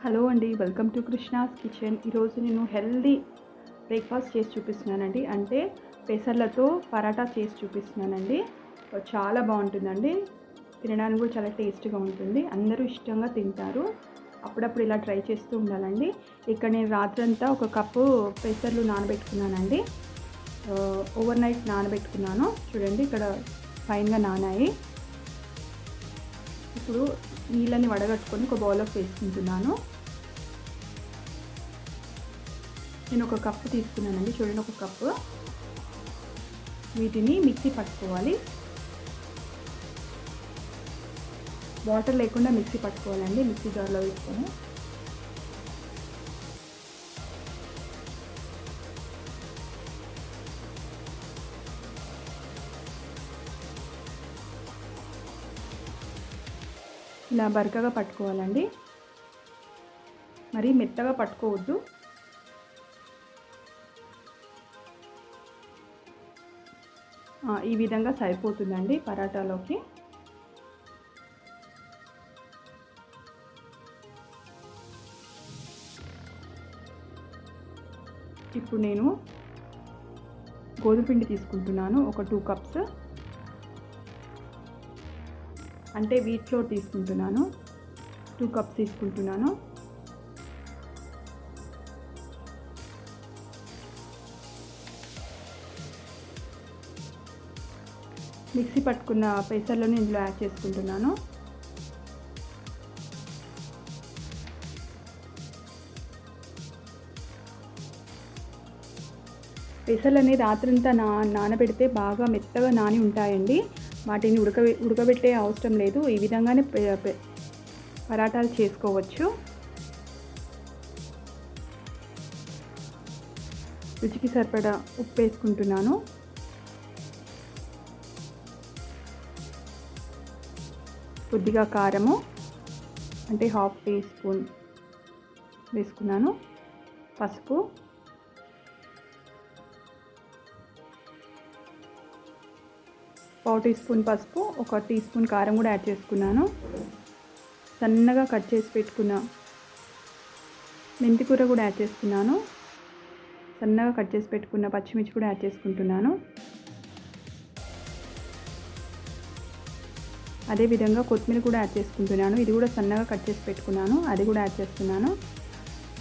Hello అండి, welcome to Krishna's kitchen. ఈరోజు నేను హెల్దీ బ్రేక్ఫాస్ట్ చేసి చూపిస్తున్నానండి. అంటే పెసర్లతో పరాటా చేసి చూపిస్తున్నానండి. చాలా బాగుంటుందండి. తినడానికి కూడా చాలా టేస్ట్గా ఉంటుంది. అందరూ ఇష్టంగా తింటారు. అప్పుడప్పుడు ఇలా ట్రై చేస్తూ ఉండాలండి. ఇక్కడ నేను రాత్రంతా ఒక కప్పు పెసర్లు నానబెట్టుకున్నానండి. Over night నానబెట్టుకున్నాను. చూడండి, ఇక్కడ ఫైన్గా నానాయి. ఇప్పుడు నీళ్ళని వడగట్టుకొని ఒక బౌల్లోకి వేసుకుంటున్నాను. నేను ఒక కప్పు తీసుకున్నానండి. చూడండి, ఒక కప్పు. వీటిని మిక్సీ పట్టుకోవాలి. వాటర్ లేకుండా మిక్సీ పట్టుకోవాలండి. మిక్సీ జార్లో వేసుకొని ఇలా బరకగా పట్టుకోవాలండి. మరి మెత్తగా పట్టుకోవద్దు. ఈ విధంగా సరిపోతుందండి పరాటాలోకి. ఇప్పుడు నేను గోధుమ పిండి తీసుకుంటున్నాను. ఒక 2 కప్స్. అంటే వీట్ ఫ్లోర్ తీసుకుంటున్నాను. 2 కప్స్ తీసుకుంటున్నాను. మిక్సీ పట్టుకున్న పెసర్లను ఇందులో యాడ్ చేసుకుంటున్నాను. పెసర్లని రాత్రంతా నానబెడితే బాగా మెత్తగా నాని ఉంటాయండి. వాటిని ఉడకబెట్టే అవసరం లేదు. ఈ విధంగానే పరాటాలు చేసుకోవచ్చు. రుచికి సరిపడా ఉప్పు వేసుకుంటున్నాను. కొద్దిగా కారము, అంటే 1/2 టీ స్పూన్ వేసుకున్నాను. పసుపు, పావు టీ స్పూన్ పసుపు, 1 టీ స్పూన్ కారం కూడా యాడ్ చేసుకున్నాను. సన్నగా కట్ చేసి పెట్టుకున్న మెంతికూర కూడా యాడ్ చేసుకున్నాను. సన్నగా కట్ చేసి పెట్టుకున్న పచ్చిమిర్చి కూడా యాడ్ చేసుకుంటున్నాను. అదేవిధంగా కొత్తిమీర కూడా యాడ్ చేసుకుంటున్నాను. ఇది కూడా సన్నగా కట్ చేసి పెట్టుకున్నాను. అది కూడా యాడ్ చేస్తున్నాను.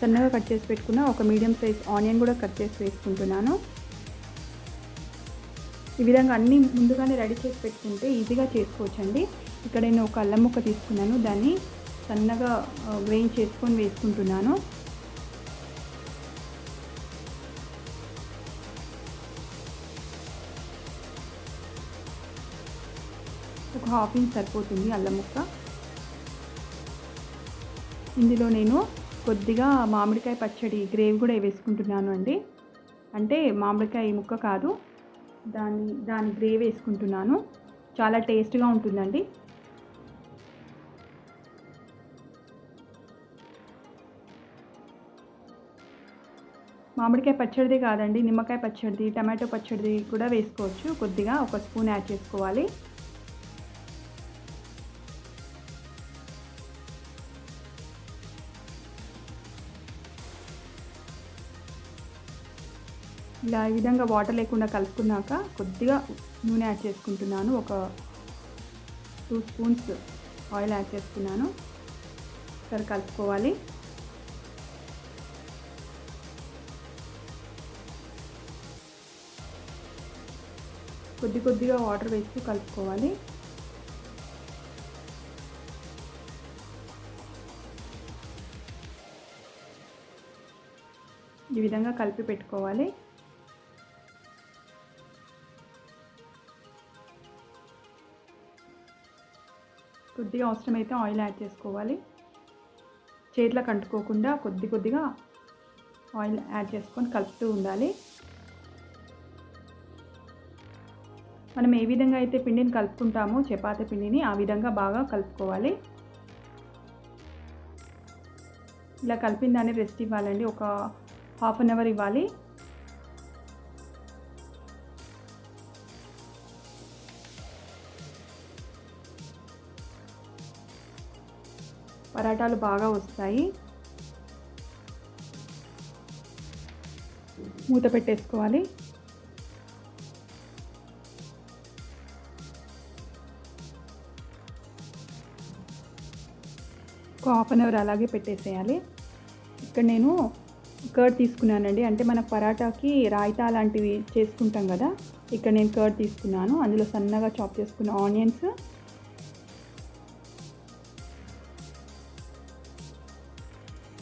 సన్నగా కట్ చేసి పెట్టుకున్న ఒక మీడియం సైజ్ ఆనియన్ కూడా కట్ చేసి వేసుకుంటున్నాను. ఈ విధంగా అన్నీ ముందుగానే రెడీ చేసి పెట్టుకుంటే ఈజీగా చేసుకోవచ్చండి. ఇక్కడ నేను ఒక అల్లం ముక్క తీసుకున్నాను. దాన్ని సన్నగా గ్రైండ్ చేసుకొని వేసుకుంటున్నాను. ఒక 1/2 ఇంచ్ సరిపోతుంది అల్లం ముక్క. ఇందులో నేను కొద్దిగా మామిడికాయ పచ్చడి గ్రేవీ కూడా వేసుకుంటున్నాను అండి. అంటే మామిడికాయ ముక్క కాదు, దాని గ్రేవీ వేసుకుంటున్నాను. చాలా టేస్ట్గా ఉంటుందండి. మామిడికాయ పచ్చడిది కాదండి, నిమ్మకాయ పచ్చడిది, టమాటో పచ్చడిది కూడా వేసుకోవచ్చు. కొద్దిగా 1 స్పూన్ యాడ్ చేసుకోవాలి. ఇలా ఈ విధంగా వాటర్ లేకుండా కలుపుకున్నాక కొద్దిగా నూనె యాడ్ చేసుకుంటున్నాను. ఒక 2 స్పూన్స్ ఆయిల్ యాడ్ చేసుకున్నాను. సరే, కలుపుకోవాలి. కొద్దిగా వాటర్ వేస్తూ కలుపుకోవాలి. ఈ విధంగా కలిపి పెట్టుకోవాలి. కొద్దిగా అవసరమైతే ఆయిల్ యాడ్ చేసుకోవాలి. చేతులకు అంటుకోకుండా కొద్దిగా ఆయిల్ యాడ్ చేసుకొని కలుపుతూ ఉండాలి. మనం ఏ విధంగా అయితే పిండిని కలుపుకుంటామో చపాతీ పిండిని, ఆ విధంగా బాగా కలుపుకోవాలి. ఇలా కలిపిన దాన్ని రెస్ట్ ఇవ్వాలండి. ఒక 1/2 అవర్ ఇవ్వాలి. పరాటాలు బాగా వస్తాయి. మూత పెట్టేసుకోవాలి. ఒక హాఫ్ అన్ అవర్ అలాగే పెట్టేసేయాలి. ఇక్కడ నేను కర్డ్ తీసుకున్నానండి. అంటే మన పరాటాకి రాయితా లాంటివి చేసుకుంటాం కదా, ఇక్కడ నేను కర్డ్ తీసుకున్నాను. అందులో సన్నగా చాప్ చేసుకున్న ఆనియన్స్,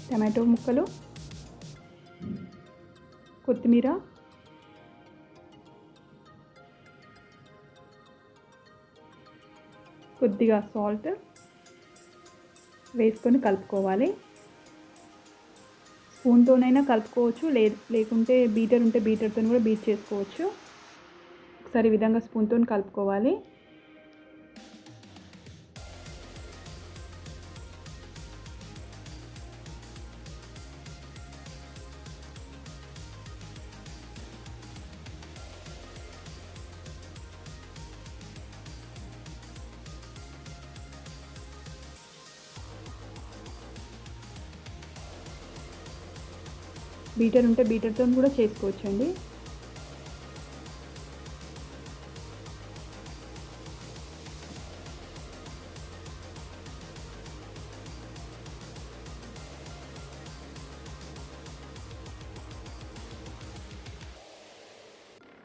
టమాటో ముక్కలు, కొత్తిమీర, కొద్దిగా సాల్ట్ వేసుకొని కలుపుకోవాలి. స్పూన్తోనైనా కలుపుకోవచ్చు, లేకుంటే బీటర్ ఉంటే బీటర్తో కూడా బీట్ చేసుకోవచ్చు. ఒకసారి ఈ విధంగా స్పూన్తో కలుపుకోవాలి. బీటర్ ఉంటే బీటర్తో కూడా చేసుకోవచ్చండి.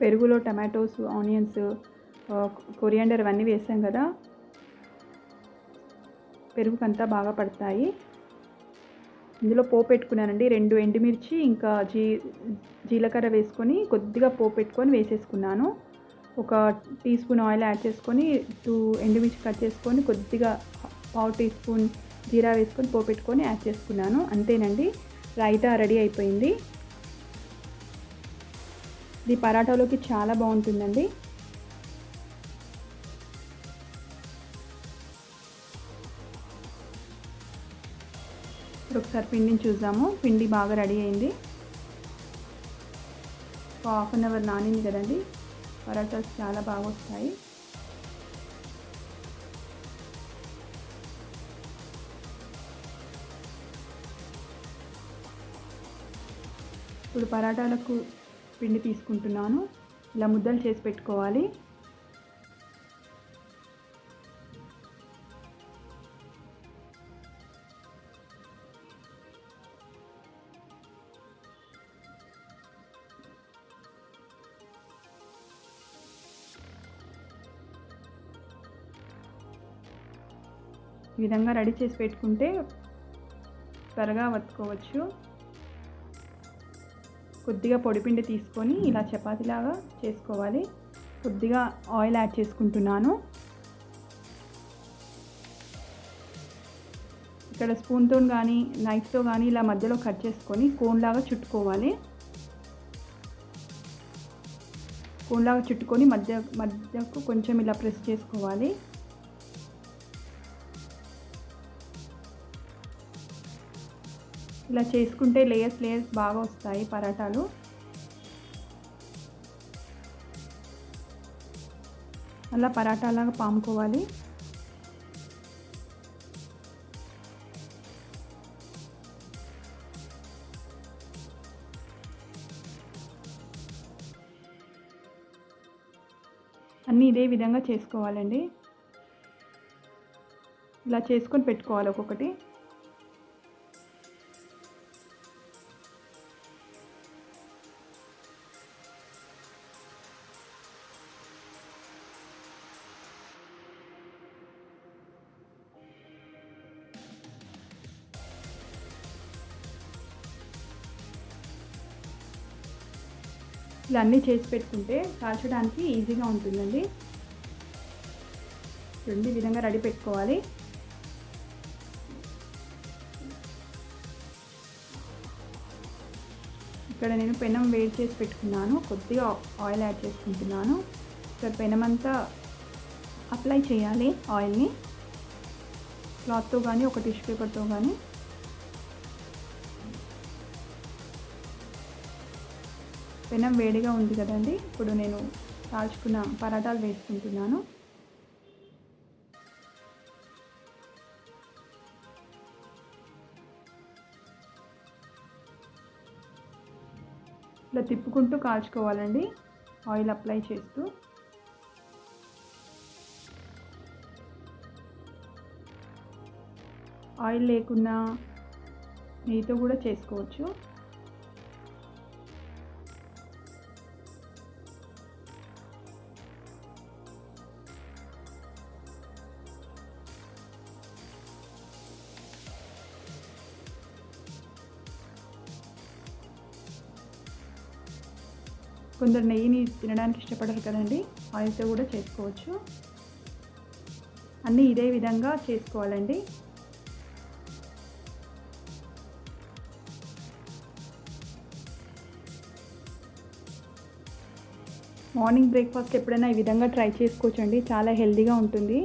పెరుగులో టమాటోస్, ఆనియన్స్, కొరియాండర్ అవన్నీ వేసాం కదా, పెరుగుకంతా బాగా పడతాయి. ఇందులో పోపు పెట్టుకున్నానండి. 2 ఎండుమిర్చి ఇంకా జీలకర్ర వేసుకొని కొద్దిగా పోపు పెట్టుకొని వేసేసుకున్నాను. ఒక టీ స్పూన్ ఆయిల్ యాడ్ చేసుకొని 2 ఎండుమిర్చి కట్ చేసుకొని కొద్దిగా పావు టీ స్పూన్ జీరా వేసుకొని పోపు పెట్టుకొని యాడ్ చేసుకున్నాను. అంతేనండి, రైతా రెడీ అయిపోయింది. ఇది పరాటాలోకి చాలా బాగుంటుందండి. ఇప్పుడు ఒకసారి పిండిని చూద్దాము. పిండి బాగా రెడీ అయింది. హాఫ్ అన్ అవర్ నానింది కదండి, పరాటాస్ చాలా బాగా వస్తాయి. ఇప్పుడు పరాటాలకు పిండి తీసుకుంటున్నాను. ఇలా ముద్దలు చేసి పెట్టుకోవాలి. ఈ విధంగా రెడీ చేసి పెట్టుకుంటే త్వరగా వత్తుకోవచ్చు. కొద్దిగా పొడిపిండి తీసుకొని ఇలా చపాతీలాగా చేసుకోవాలి. కొద్దిగా ఆయిల్ యాడ్ చేసుకుంటున్నాను. ఇక్కడ స్పూన్తో కానీ నైఫ్తో కానీ ఇలా మధ్యలో కట్ చేసుకొని కోన్లాగా చుట్టుకోవాలి. కోన్లాగా చుట్టుకొని మధ్యకు కొంచెం ఇలా ప్రెస్ చేసుకోవాలి. ఇలా చేసుకుంటే లేయర్స్ బాగా వస్తాయి పరాటాలు. అలా పరాటాలాగా పాముకోవాలి. అన్నీ ఇదే విధంగా చేసుకోవాలండి. ఇలా చేసుకొని పెట్టుకోవాలి ఒక్కొక్కటి. ఇలా అన్నీ చేసి పెట్టుకుంటే కాల్చడానికి ఈజీగా ఉంటుందండి. చూడండి, ఈ విధంగా రెడీ పెట్టుకోవాలి. ఇక్కడ నేను పెనం వేడి చేసి పెట్టుకున్నాను. కొద్దిగా ఆయిల్ యాడ్ చేసుకుంటున్నాను. ఇక్కడ పెనం అంతా అప్లై చేయాలి ఆయిల్ని, క్లాత్తో కానీ ఒక టిష్యూ పేపర్తో కానీ. పెనం వేడిగా ఉంది కదండి, ఇప్పుడు నేను కాల్చుకున్న పరాటాలు వేసుకుంటున్నాను. ఇట్లా తిప్పుకుంటూ కాల్చుకోవాలండి, ఆయిల్ అప్లై చేస్తూ. ఆయిల్ లేకున్నా నెయ్యితో కూడా చేసుకోవచ్చు. కొందరు నెయ్యిని తినడానికి ఇష్టపడరు కదండి, ఆయిల్తో కూడా చేసుకోవచ్చు. అన్నీ ఇదే విధంగా చేసుకోవాలండి. మార్నింగ్ బ్రేక్ఫాస్ట్ ఎప్పుడైనా ఈ విధంగా ట్రై చేసుకోవచ్చండి, చాలా హెల్తీగా ఉంటుంది.